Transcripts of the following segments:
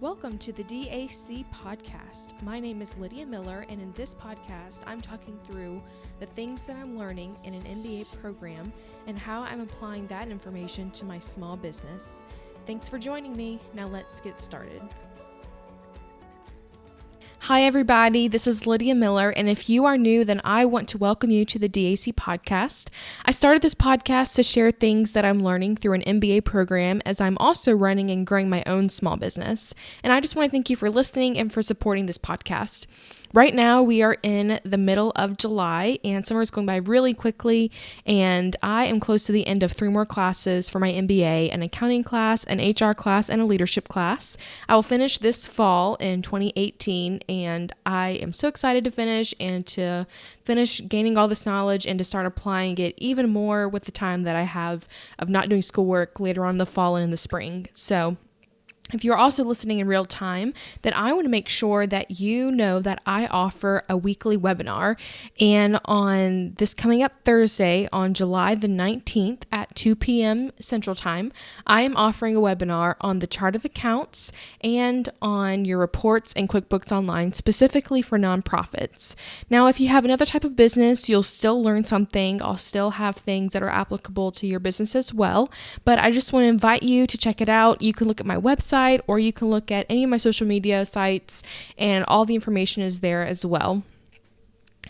Welcome to the DAC podcast. My name is Lydia Miller, and in this podcast, I'm talking through the things that I'm learning in an MBA program and how I'm applying that information to my small business. Thanks for joining me. Now let's get started. Hi, everybody. This is Lydia Miller, and if you are new, then I want to welcome you to the DAC podcast. I started this podcast to share things that I'm learning through an MBA program as I'm also running and growing my own small business. And I just want to thank you for listening and for supporting this podcast. Right now, we are in the middle of July, and summer is going by really quickly, and I am close to the end of 3 more classes for my MBA, an accounting class, an HR class, and a leadership class. I will finish this fall in 2018, and I am so excited to finish and to finish gaining all this knowledge and to start applying it even more with the time that I have of not doing schoolwork later on in the fall and in the spring. So if you're also listening in real time, then I want to make sure that you know that I offer a weekly webinar. And on this coming up Thursday, on July the 19th at 2 p.m. Central Time, I am offering a webinar on the chart of accounts and on your reports and QuickBooks Online, specifically for nonprofits. Now, if you have another type of business, you'll still learn something. I'll still have things that are applicable to your business as well. But I just want to invite you to check it out. You can look at my website, or you can look at any of my social media sites, and all the information is there as well.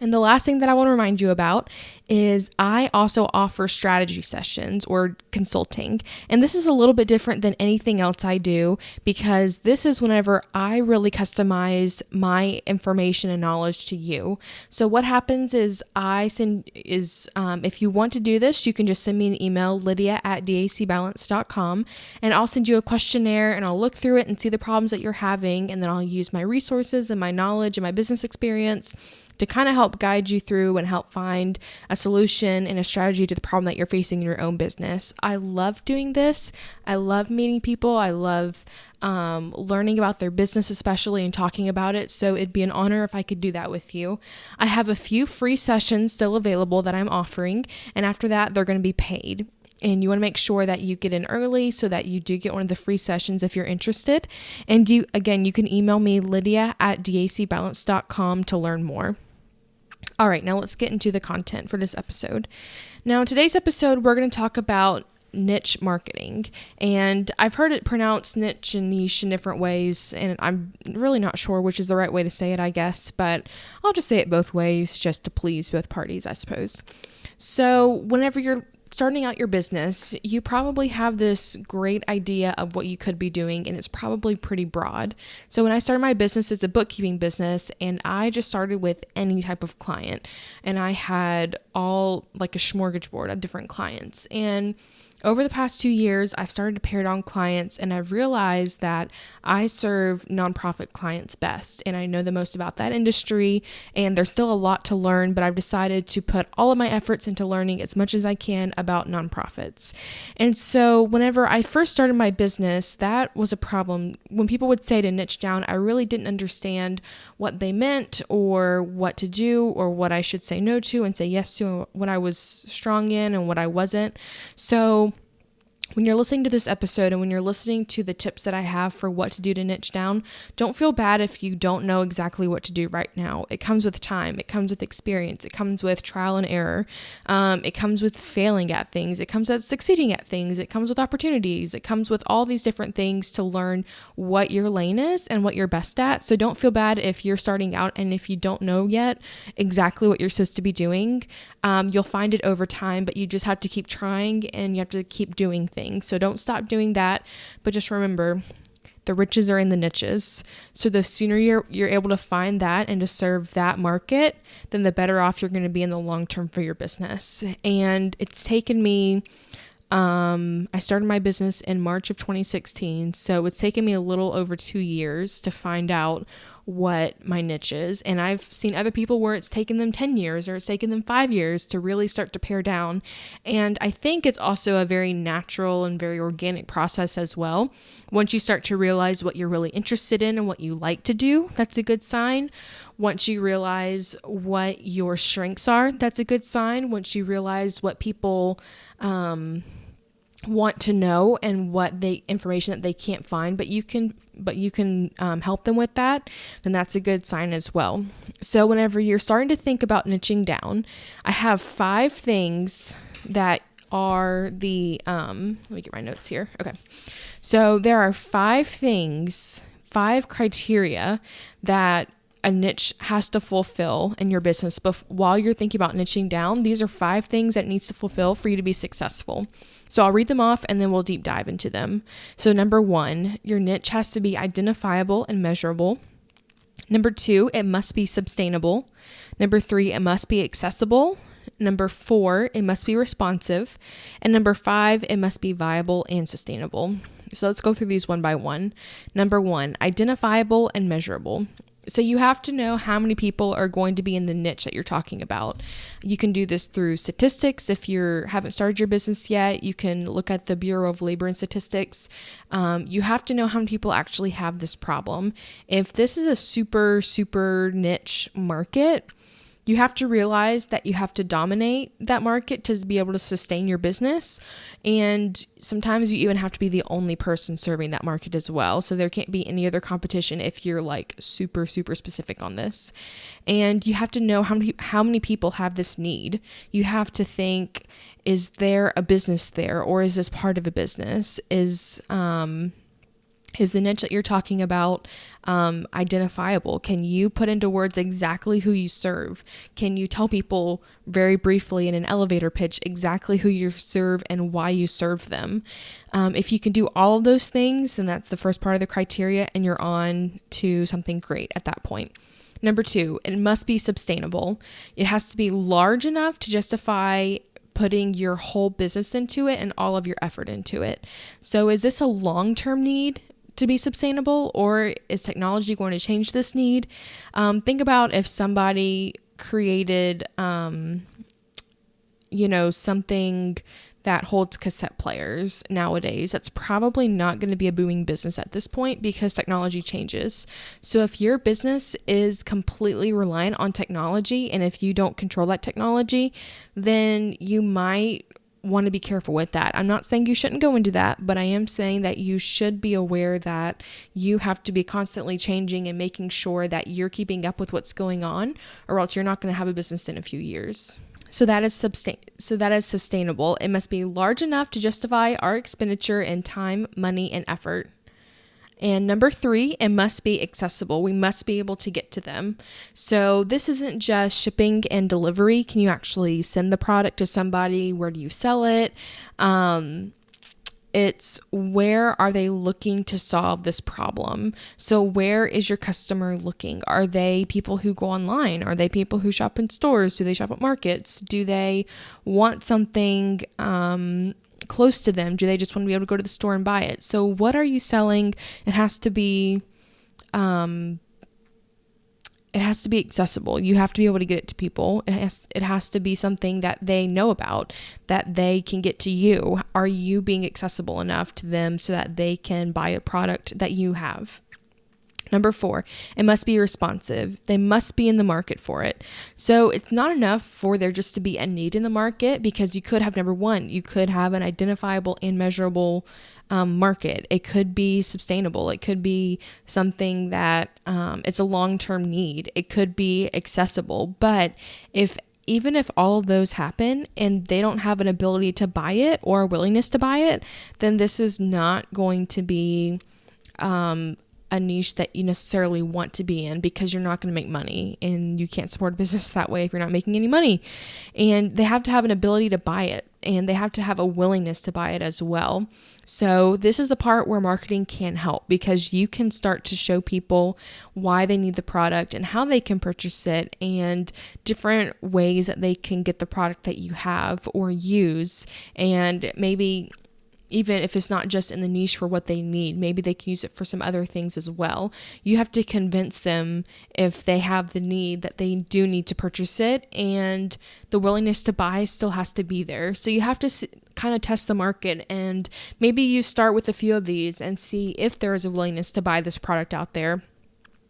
And the last thing that I want to remind you about is I also offer strategy sessions or consulting. And this is a little bit different than anything else I do because this is whenever I really customize my information and knowledge to you. So what happens is if you want to do this, you can just send me an email, lydia@dacbalance.com, and I'll send you a questionnaire and I'll look through it and see the problems that you're having. And then I'll use my resources and my knowledge and my business experience to kind of help guide you through and help find a solution and a strategy to the problem that you're facing in your own business. I love doing this. I love meeting people. I love learning about their business, especially, and talking about it. So it'd be an honor if I could do that with you. I have a few free sessions still available that I'm offering, and after that, they're going to be paid. And you want to make sure that you get in early so that you do get one of the free sessions if you're interested. And you can email me, lydia@dacbalance.com, to learn more. All right, now let's get into the content for this episode. Now, in today's episode, we're going to talk about niche marketing. And I've heard it pronounced niche and niche in different ways, and I'm really not sure which is the right way to say it, I guess, but I'll just say it both ways just to please both parties, I suppose. So whenever you're starting out your business, you probably have this great idea of what you could be doing, and it's probably pretty broad. So when I started my business, it's a bookkeeping business, and I just started with any type of client, and I had all like a smorgasbord of different clients. And over the past 2 years, I've started to pare down clients, and I've realized that I serve nonprofit clients best, and I know the most about that industry, and there's still a lot to learn, but I've decided to put all of my efforts into learning as much as I can about nonprofits. And so whenever I first started my business, that was a problem. When people would say to niche down, I really didn't understand what they meant or what to do or what I should say no to and say yes to, and what I was strong in and what I wasn't. So when you're listening to this episode and when you're listening to the tips that I have for what to do to niche down, don't feel bad if you don't know exactly what to do right now. It comes with time. It comes with experience. It comes with trial and error. It comes with failing at things. It comes with succeeding at things. It comes with opportunities. It comes with all these different things to learn what your lane is and what you're best at. So don't feel bad if you're starting out and if you don't know yet exactly what you're supposed to be doing. You'll find it over time, but you just have to keep trying and you have to keep doing things. So don't stop doing that, but just remember, the riches are in the niches. So the sooner you're able to find that and to serve that market, then the better off you're going to be in the long term for your business. And it's taken me, I started my business in March of 2016. So it's taken me a little over 2 years to find out what my niche is. And I've seen other people where it's taken them 10 years or it's taken them 5 years to really start to pare down. And I think it's also a very natural and very organic process as well. Once you start to realize what you're really interested in and what you like to do, that's a good sign. Once you realize what your strengths are, that's a good sign. Once you realize what people, want to know and what they information that they can't find, but you can help them with that, then that's a good sign as well. So whenever you're starting to think about niching down, I have 5 things that are the let me get my notes here. Okay. So there are 5 criteria that a niche has to fulfill in your business. But while you're thinking about niching down, these are 5 things that it needs to fulfill for you to be successful. So I'll read them off and then we'll deep dive into them. So number 1, your niche has to be identifiable and measurable. Number 2, it must be sustainable. Number 3, it must be accessible. Number 4, it must be responsive. And number 5, it must be viable and sustainable. So let's go through these one by one. Number 1, identifiable and measurable. So you have to know how many people are going to be in the niche that you're talking about. You can do this through statistics. If you haven't started your business yet, you can look at the Bureau of Labor and Statistics. You have to know how many people actually have this problem. If this is a super, super niche market, you have to realize that you have to dominate that market to be able to sustain your business. And sometimes you even have to be the only person serving that market as well. So there can't be any other competition if you're like super, super specific on this. And you have to know how many people have this need. You have to think, is there a business there, or is this part of a business? Is the niche that you're talking about identifiable? Can you put into words exactly who you serve? Can you tell people very briefly in an elevator pitch exactly who you serve and why you serve them? If you can do all of those things, then that's the first part of the criteria, and you're on to something great at that point. Number 2, it must be sustainable. It has to be large enough to justify putting your whole business into it and all of your effort into it. So is this a long-term need to be sustainable, or is technology going to change this need? Think about if somebody created, something that holds cassette players nowadays. That's probably not going to be a booming business at this point because technology changes. So if your business is completely reliant on technology, and if you don't control that technology, then you might want to be careful with that. I'm not saying you shouldn't go into that, but I am saying that you should be aware that you have to be constantly changing and making sure that you're keeping up with what's going on, or else you're not going to have a business in a few years. So that is sustainable. It must be large enough to justify our expenditure in time, money, and effort. And number 3, it must be accessible. We must be able to get to them. So this isn't just shipping and delivery. Can you actually send the product to somebody? Where do you sell it? It's where are they looking to solve this problem? So where is your customer looking? Are they people who go online? Are they people who shop in stores? Do they shop at markets? Do they want something close to them? Do they just want to be able to go to the store and buy it? So what are you selling? It has to be accessible. You have to be able to get it to people. It has to be something that they know about, that they can get to you. Are you being accessible enough to them so that they can buy a product that you have? Number 4, it must be responsive. They must be in the market for it. So it's not enough for there just to be a need in the market, because you could have, number 1, you could have an identifiable and measurable market. It could be sustainable. It could be something that it's a long-term need. It could be accessible. But even if all of those happen and they don't have an ability to buy it or a willingness to buy it, then this is not going to be a niche that you necessarily want to be in, because you're not going to make money, and you can't support a business that way if you're not making any money. And they have to have an ability to buy it, and they have to have a willingness to buy it as well. So this is the part where marketing can help, because you can start to show people why they need the product and how they can purchase it, and different ways that they can get the product that you have or use. And maybe even if it's not just in the niche for what they need, maybe they can use it for some other things as well. You have to convince them, if they have the need, that they do need to purchase it, and the willingness to buy still has to be there. So you have to kind of test the market, and maybe you start with a few of these and see if there is a willingness to buy this product out there.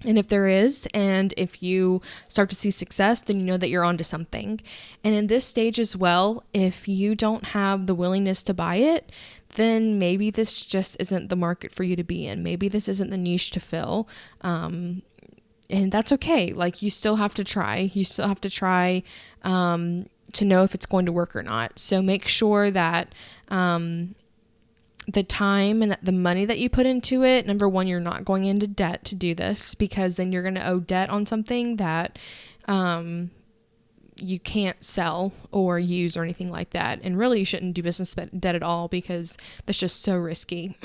And if there is, and if you start to see success, then you know that you're onto something. And in this stage as well, if you don't have the willingness to buy it, then maybe this just isn't the market for you to be in. Maybe this isn't the niche to fill. And that's okay. Like, you still have to try. You still have to try to know if it's going to work or not. So make sure that the time and the money that you put into it, number one, you're not going into debt to do this, because then you're going to owe debt on something that you can't sell or use or anything like that. And really, you shouldn't do business debt at all, because that's just so risky.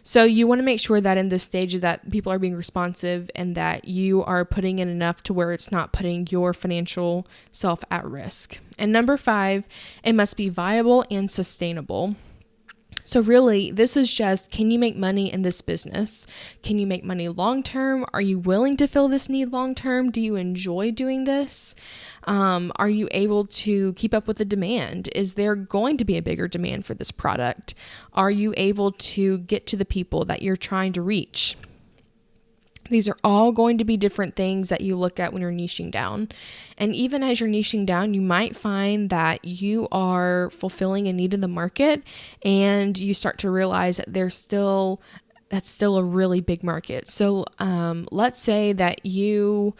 So you want to make sure that in this stage that people are being responsive and that you are putting in enough to where it's not putting your financial self at risk. And number 5, it must be viable and sustainable. So really, this is just, can you make money in this business? Can you make money long-term? Are you willing to fill this need long-term? Do you enjoy doing this? Are you able to keep up with the demand? Is there going to be a bigger demand for this product? Are you able to get to the people that you're trying to reach? These are all going to be different things that you look at when you're niching down. And even as you're niching down, you might find that you are fulfilling a need in the market, and you start to realize that that's still a really big market. So let's say that you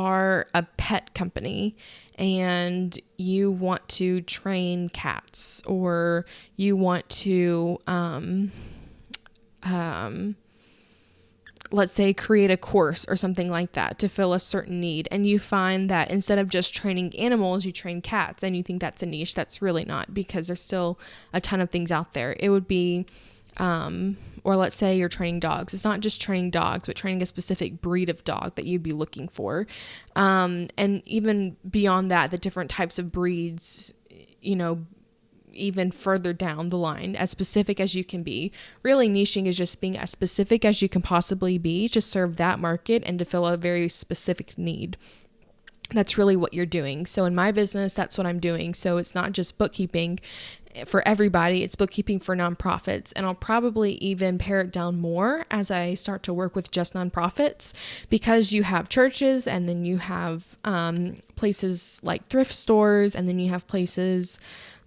are a pet company and you want to train cats, or you want to let's say create a course or something like that to fill a certain need. And you find that instead of just training animals, you train cats, and you think that's a niche. That's really not, because there's still a ton of things out there. It would be, or let's say you're training dogs. It's not just training dogs, but training a specific breed of dog that you'd be looking for. And even beyond that, the different types of breeds, even further down the line, as specific as you can be. Really, niching is just being as specific as you can possibly be to serve that market and to fill a very specific need. That's really what you're doing. So in my business, that's what I'm doing. So it's not just bookkeeping for everybody, it's bookkeeping for nonprofits. And I'll probably even pare it down more as I start to work with just nonprofits, because you have churches, and then you have places like thrift stores, and then you have places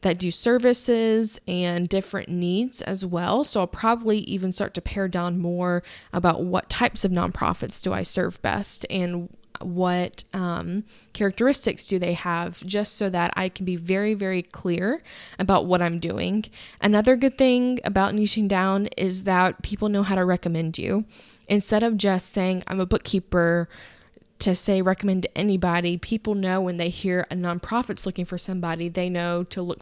that do services and different needs as well. So I'll probably even start to pare down more about what types of nonprofits do I serve best, and what characteristics do they have, just so that I can be very, very clear about what I'm doing. Another good thing about niching down is that people know how to recommend you. Instead of just saying I'm a bookkeeper to say recommend to anybody, people know when they hear a nonprofit's looking for somebody, they know to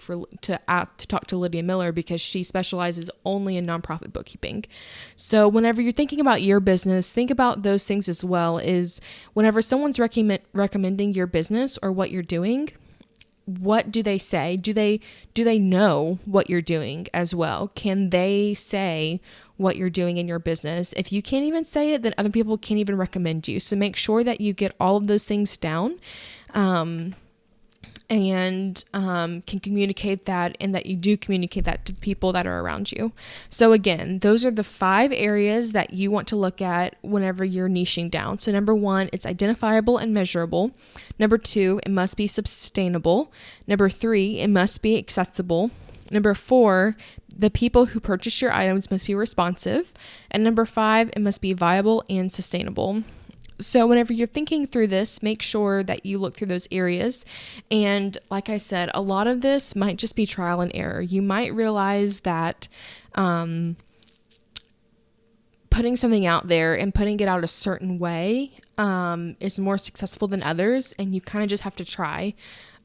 talk to Lydia Miller, because she specializes only in nonprofit bookkeeping. So whenever you're thinking about your business, think about those things as well. Is whenever someone's recommending your business or what you're doing, what do they say? Do they know what you're doing as well? Can they say what you're doing in your business? If you can't even say it, then other people can't even recommend you. So make sure that you get all of those things down, and can communicate that, and that you do communicate that to people that are around you. So again, those are the 5 areas that you want to look at whenever you're niching down. So number 1, it's identifiable and measurable. Number 2, it must be sustainable. Number 3, it must be accessible. Number 4, the people who purchase your items must be responsive. And number 5, it must be viable and sustainable. So whenever you're thinking through this, make sure that you look through those areas. And like I said, a lot of this might just be trial and error. You might realize that putting something out there and putting it out a certain way is more successful than others, and you kind of just have to try.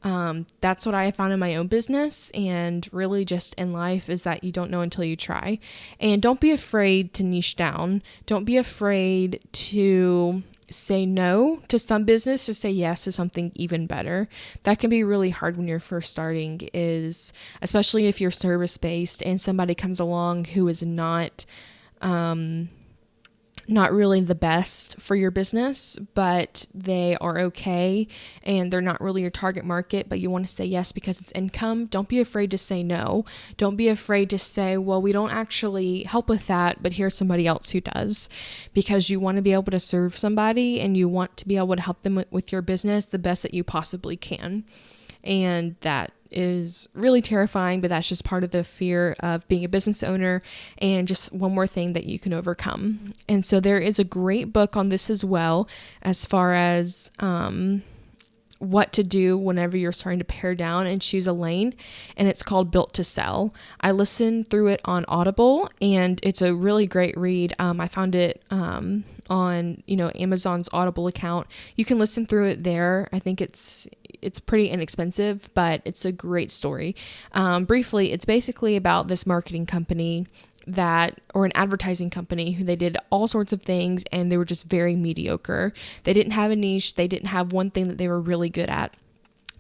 That's what I found in my own business, and really just in life, is that you don't know until you try. And don't be afraid to niche down. Don't be afraid to say no to some business to say yes to something even better. That can be really hard when you're first starting, is especially if you're service based and somebody comes along who is not not really the best for your business, but they are okay and they're not really your target market, but you want to say yes because it's income, don't be afraid to say no. Don't be afraid to say, well, we don't actually help with that, but here's somebody else who does, because you want to be able to serve somebody and you want to be able to help them with your business the best that you possibly can. And that is really terrifying, but that's just part of the fear of being a business owner and just one more thing that you can overcome. And so there is a great book on this as well, as far as what to do whenever you're starting to pare down and choose a lane, and it's called Built to Sell. I listened through it on Audible, and it's a really great read. I found it on Amazon's Audible account. You can listen through it there. I think it's pretty inexpensive, but it's a great story. Briefly, it's basically about this marketing company or an advertising company who they did all sorts of things and they were just very mediocre. They didn't have a niche. They didn't have one thing that they were really good at.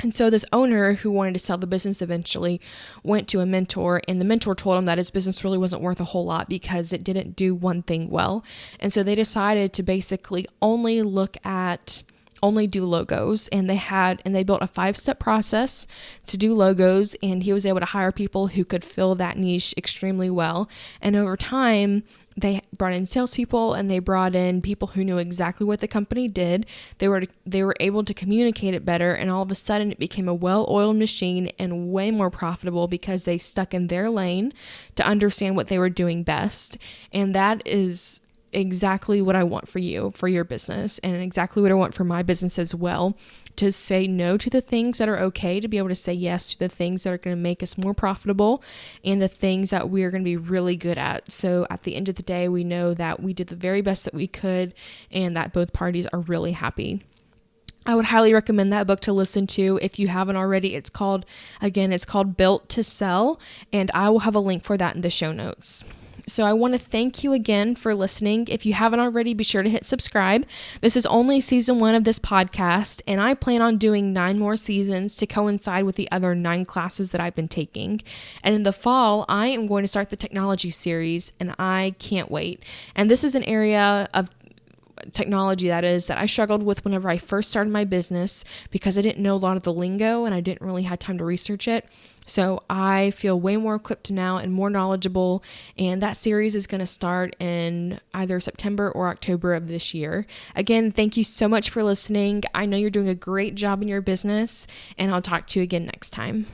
And so this owner who wanted to sell the business eventually went to a mentor, and the mentor told him that his business really wasn't worth a whole lot because it didn't do one thing well. And so they decided to basically only do logos, and they built a 5-step process to do logos, and he was able to hire people who could fill that niche extremely well. And over time, they brought in salespeople and they brought in people who knew exactly what the company did. They were able to communicate it better, and all of a sudden it became a well-oiled machine and way more profitable because they stuck in their lane to understand what they were doing best. And that is exactly what I want for you, for your business, and exactly what I want for my business as well, to say no to the things that are okay, to be able to say yes to the things that are going to make us more profitable and the things that we're going to be really good at. So at the end of the day, we know that we did the very best that we could and that both parties are really happy. I would highly recommend that book to listen to if you haven't already. It's called Built to Sell, and I will have a link for that in the show notes. So I want to thank you again for listening. If you haven't already, be sure to hit subscribe. This is only season 1 of this podcast, and I plan on doing 9 more seasons to coincide with the other 9 classes that I've been taking. And in the fall, I am going to start the technology series, and I can't wait. And this is an area of technology that I struggled with whenever I first started my business because I didn't know a lot of the lingo and I didn't really have time to research it. So I feel way more equipped now and more knowledgeable, and that series is going to start in either September or October of this year. Again, thank you so much for listening. I know you're doing a great job in your business, and I'll talk to you again next time.